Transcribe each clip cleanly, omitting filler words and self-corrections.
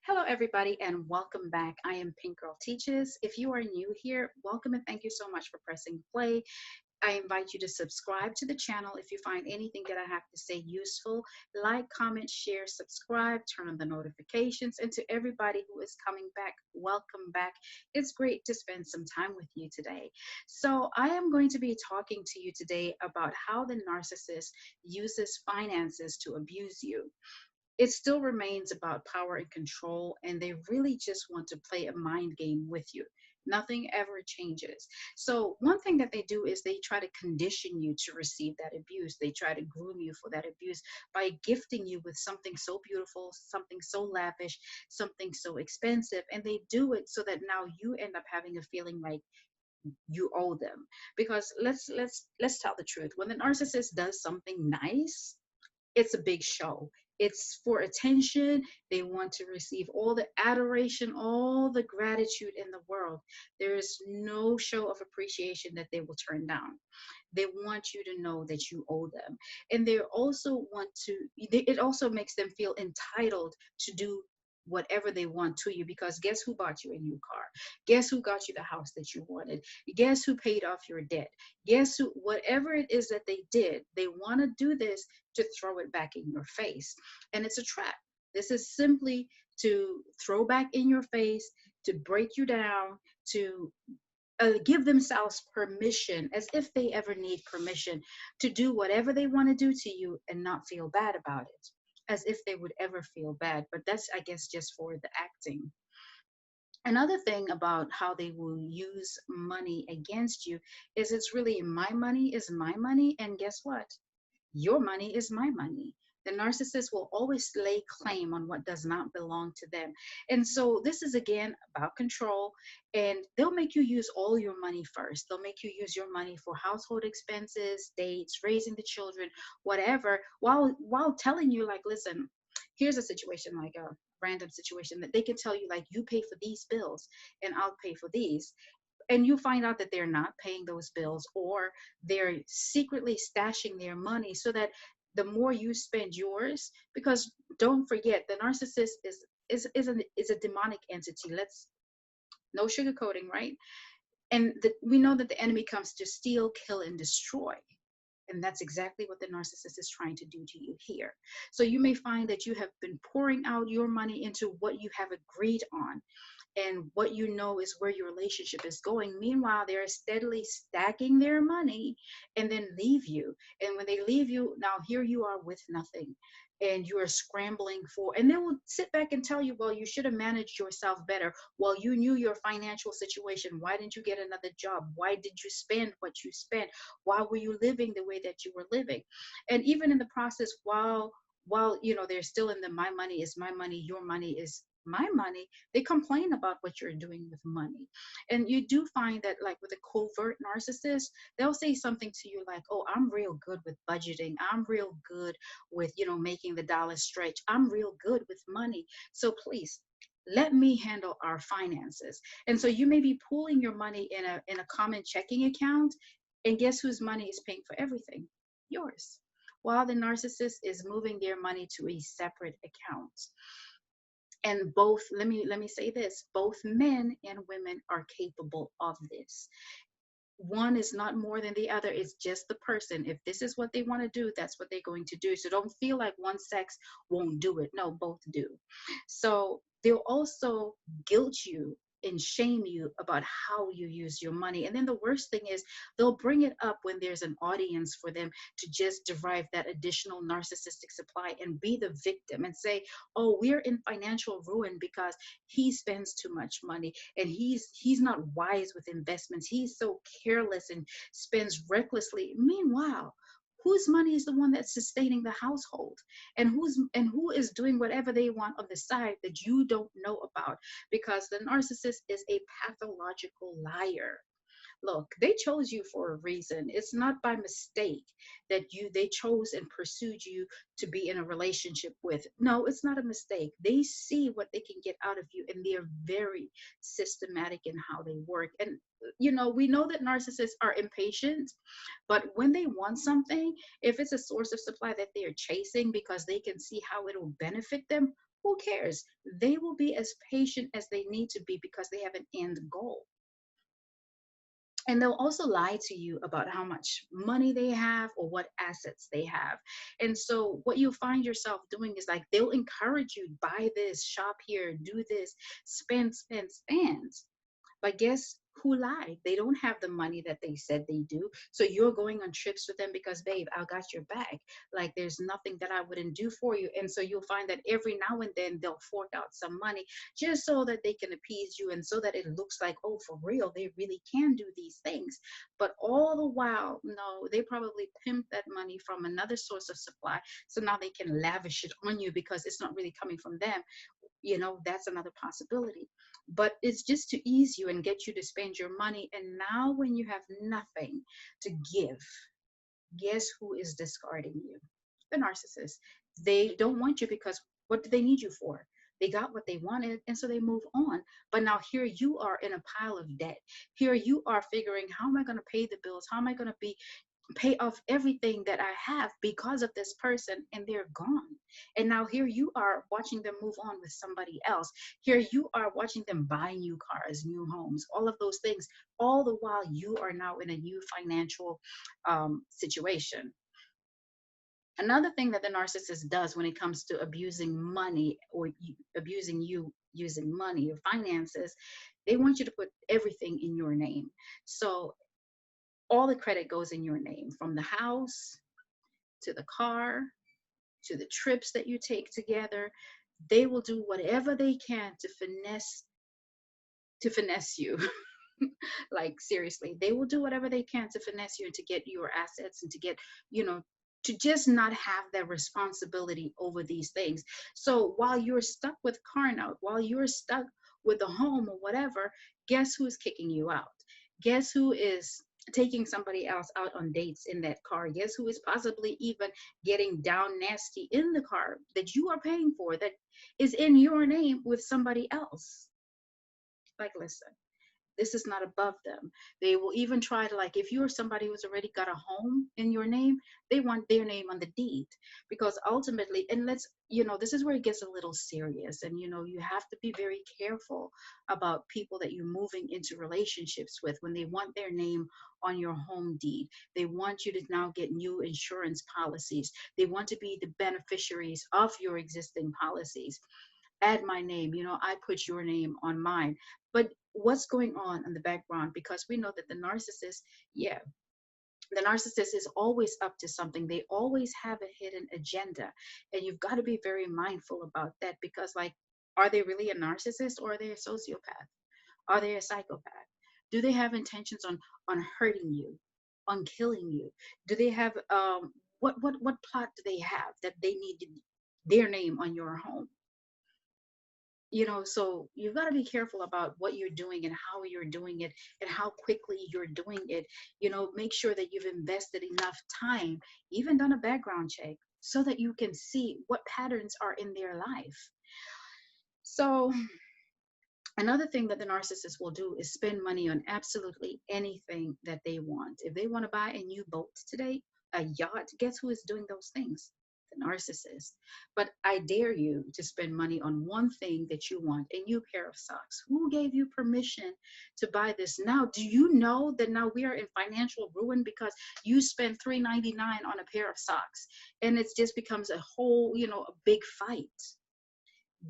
Hello, everybody, and welcome back. I am Pink Girl Teaches. If you are new here, welcome and thank you so much for pressing play. I invite you to subscribe to the channel if you find anything that I have to say useful. Like, comment, share, subscribe, turn on the notifications. And to everybody who is coming back, welcome back. It's great to spend some time with you today. So, I am going to be talking to you today about how the narcissist uses finances to abuse you. It still remains about power and control, and they really just want to play a mind game with you. Nothing ever changes. So, one thing that they do is they try to condition you to receive that abuse. They try to groom you for that abuse by gifting you with something so beautiful, something so lavish, something so expensive. And they do it so that now you end up having a feeling like you owe them. Because let's tell the truth. When the narcissist does something nice, it's a big show. It's for attention. They want to receive all the adoration, all the gratitude in the world. There is no show of appreciation that they will turn down. They want you to know that you owe them. And they also want to, it also makes them feel entitled to do whatever they want to you, because guess who bought you a new car? Guess who got you the house that you wanted? Guess who paid off your debt? Guess who, whatever it is that they did, they want to do this to throw it back in your face. And it's a trap. This is simply to throw back in your face, to break you down, to give themselves permission, as if they ever need permission to do whatever they want to do to you and not feel bad about it, as if they would ever feel bad. But that's, I guess, just for the acting. Another thing about how they will use money against you is it's really my money is my money. And guess what? Your money is my money. The narcissist will always lay claim on what does not belong to them. And so this is again about control, and they'll make you use all your money first. They'll make you use your money for household expenses, dates, raising the children, whatever, while telling you like, listen, here's a situation, like a random situation that they can tell you like, you pay for these bills and I'll pay for these. And you find out that they're not paying those bills, or they're secretly stashing their money so that the more you spend yours, because don't forget, the narcissist is a demonic entity. Let's, no sugarcoating, right? And we know that the enemy comes to steal, kill, and destroy. And that's exactly what the narcissist is trying to do to you here. So you may find that you have been pouring out your money into what you have agreed on, and what you know is where your relationship is going. Meanwhile, they're steadily stacking their money and then leave you. And when they leave you, now here you are with nothing. And you are scrambling for, and they will sit back and tell you, well, you should have managed yourself better. Well, you knew your financial situation. Why didn't you get another job? Why did you spend what you spent? Why were you living the way that you were living? And even in the process, while they're still in the my money is my money, your money is my money, they complain about what you're doing with money. And you do find that, like with a covert narcissist, they'll say something to you like, oh, I'm real good with budgeting, I'm real good with making the dollar stretch, I'm real good with money, so please let me handle our finances. And so you may be pooling your money in a common checking account, and guess whose money is paying for everything? Yours. While the narcissist is moving their money to a separate account. And both, let me say this, both men and women are capable of this. One is not more than the other. It's just the person. If this is what they want to do, that's what they're going to do. So don't feel like one sex won't do it. No, both do. So they'll also guilt you and shame you about how you use your money. And then the worst thing is they'll bring it up when there's an audience for them to just derive that additional narcissistic supply and be the victim and say, oh, we're in financial ruin because he spends too much money, and he's not wise with investments, he's so careless and spends recklessly. Meanwhile, whose money is the one that's sustaining the household, and who is doing whatever they want on the side that you don't know about? Because the narcissist is a pathological liar. Look, they chose you for a reason. It's not by mistake that they chose and pursued you to be in a relationship with. No, it's not a mistake. They see what they can get out of you, and they're very systematic in how they work. And we know that narcissists are impatient, but when they want something, if it's a source of supply that they are chasing because they can see how it'll benefit them, who cares? They will be as patient as they need to be because they have an end goal. And they'll also lie to you about how much money they have or what assets they have. And so what you'll find yourself doing is like they'll encourage you, buy this, shop here, do this, spend, spend, spend. But guess who lied? They don't have the money that they said they do. So you're going on trips with them because, babe, I got your back. Like there's nothing that I wouldn't do for you. And so you'll find that every now and then they'll fork out some money just so that they can appease you and so that it looks like, oh, for real, they really can do these things. But all the while, no, they probably pimped that money from another source of supply. So now they can lavish it on you because it's not really coming from them. That's another possibility. But it's just to ease you and get you to spend your money. And now when you have nothing to give, guess who is discarding you? The narcissist. They don't want you because what do they need you for? They got what they wanted, and so they move on. But now here you are in a pile of debt. Here you are figuring, how am I going to pay the bills? How am I going to be pay off everything that I have because of this person, and they're gone. And now here you are watching them move on with somebody else. Here you are watching them buy new cars, new homes, all of those things, all the while you are now in a new financial situation. Another thing that the narcissist does when it comes to abusing money or abusing you using money or finances, they want you to put everything in your name. So all the credit goes in your name, from the house to the car to the trips that you take together. They will do whatever they can to finesse you. Like seriously, they will do whatever they can to finesse you and to get your assets and to get, you know, to just not have that responsibility over these things. So while you're stuck with car note, while you're stuck with the home or whatever, guess who's kicking you out? Guess who is taking somebody else out on dates in that car? Guess who is possibly even getting down nasty in the car that you are paying for, that is in your name with somebody else? Like, listen, this is not above them. They will even try to, like, if you're somebody who's already got a home in your name, they want their name on the deed. Because ultimately, and this is where it gets a little serious. And, you have to be very careful about people that you're moving into relationships with when they want their name on your home deed. They want you to now get new insurance policies. They want to be the beneficiaries of your existing policies. Add my name, I put your name on mine. But what's going on in the background? Because we know that yeah, the narcissist is always up to something. They always have a hidden agenda. And you've got to be very mindful about that, because, like, are they really a narcissist, or are they a sociopath? Are they a psychopath? Do they have intentions on hurting you, on killing you? Do they have what plot do they have that they need their name on your home? So you've got to be careful about what you're doing and how you're doing it and how quickly you're doing it. Make sure that you've invested enough time, even done a background check, so that you can see what patterns are in their life. So another thing that the narcissist will do is spend money on absolutely anything that they want. If they want to buy a new boat today, a yacht, guess who is doing those things? The narcissist. But I dare you to spend money on one thing that you want, a new pair of socks. Who gave you permission to buy this? Now, do you know that now we are in financial ruin because you spent $3.99 on a pair of socks, and it just becomes a whole, a big fight.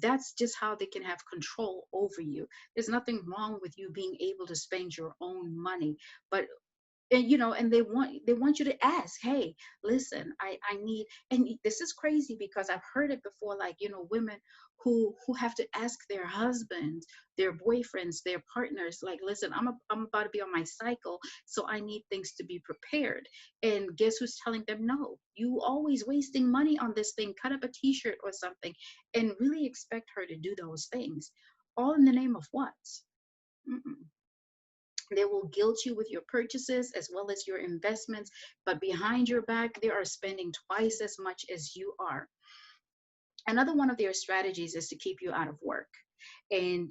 That's just how they can have control over you. There's nothing wrong with you being able to spend your own money, but and they want you to ask, hey, listen, I need. And this is crazy because I've heard it before, like, women who have to ask their husbands, their boyfriends, their partners, like, listen, I'm about to be on my cycle, so I need things to be prepared. And guess who's telling them, no, you always wasting money on this thing, cut up a t-shirt or something, and really expect her to do those things, all in the name of what? Mm-mm. They will guilt you with your purchases as well as your investments, but behind your back, they are spending twice as much as you are. Another one of their strategies is to keep you out of work. And,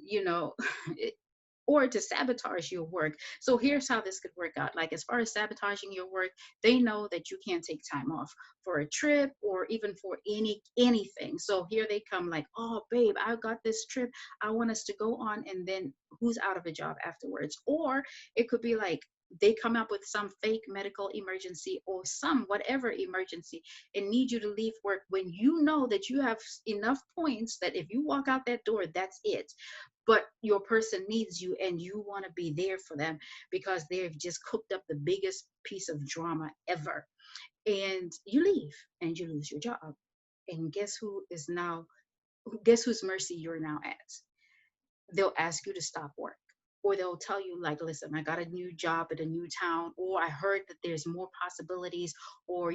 or to sabotage your work. So here's how this could work out. Like, as far as sabotaging your work, they know that you can't take time off for a trip or even for anything. So here they come like, oh babe, I got this trip I want us to go on, and then who's out of a job afterwards? Or it could be like they come up with some fake medical emergency or some whatever emergency and need you to leave work when you know that you have enough points that if you walk out that door, that's it. But your person needs you and you want to be there for them because they've just cooked up the biggest piece of drama ever. And you leave and you lose your job. And guess whose mercy you're now at? They'll ask you to stop work, or they'll tell you like, listen, I got a new job at a new town, or I heard that there's more possibilities, or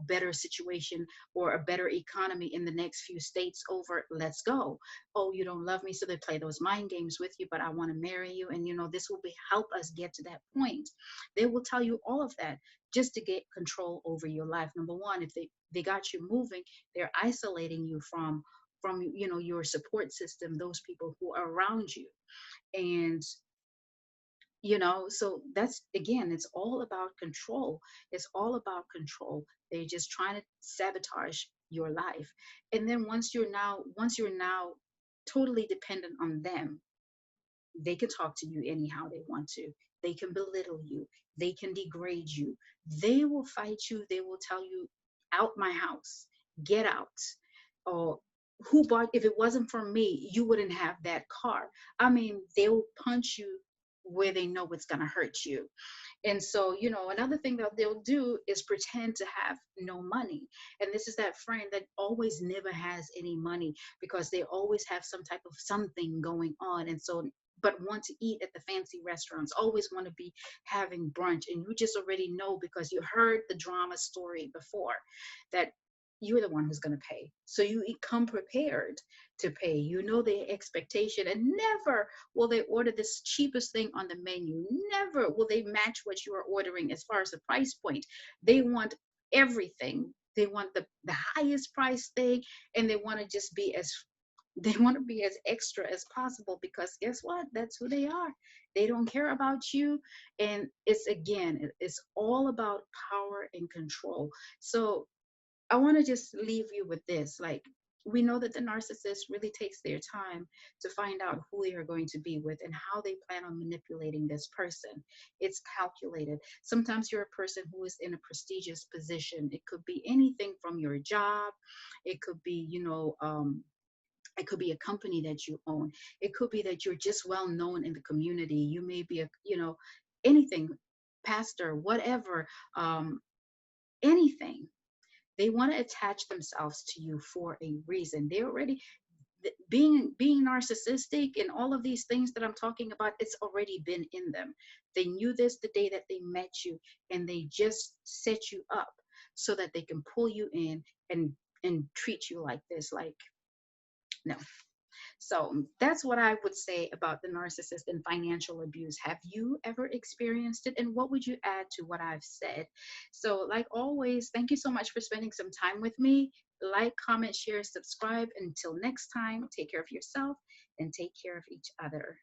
better situation or a better economy in the next few states over, let's go. Oh, you don't love me, so they play those mind games with you, but I want to marry you, and this will be help us get to that point. They will tell you all of that just to get control over your life. Number one, if they got you moving, they're isolating you from your support system, those people who are around you. And so that's, again, it's all about control. It's all about control. They're just trying to sabotage your life. And then once you're now totally dependent on them, they can talk to you anyhow they want to. They can belittle you. They can degrade you. They will fight you. They will tell you, out my house, get out. Or who bought, if it wasn't for me, you wouldn't have that car. I mean, they'll punch you where they know it's going to hurt you. And so, another thing that they'll do is pretend to have no money. And this is that friend that always never has any money because they always have some type of something going on. And so, but want to eat at the fancy restaurants, always want to be having brunch. And you just already know because you heard the drama story before that you're the one who's going to pay. So you come prepared to pay. You know the expectation, and never will they order this cheapest thing on the menu. Never will they match what you are ordering as far as the price point. They want everything. They want the highest price thing, and they want to just be as they want to be as extra as possible because guess what? That's who they are. They don't care about you. And it's, again, it's all about power and control. So I want to just leave you with this. Like, we know that the narcissist really takes their time to find out who they are going to be with and how they plan on manipulating this person. It's calculated. Sometimes you're a person who is in a prestigious position. It could be anything from your job. It could be, it could be a company that you own. It could be that you're just well known in the community. You may be anything, pastor, whatever, anything. They want to attach themselves to you for a reason. They already being narcissistic and all of these things that I'm talking about, it's already been in them. They knew this the day that they met you, and they just set you up so that they can pull you in and treat you like this. Like, no. So that's what I would say about the narcissist and financial abuse. Have you ever experienced it? And what would you add to what I've said? So, like always, thank you so much for spending some time with me. Like, comment, share, subscribe. Until next time, take care of yourself and take care of each other.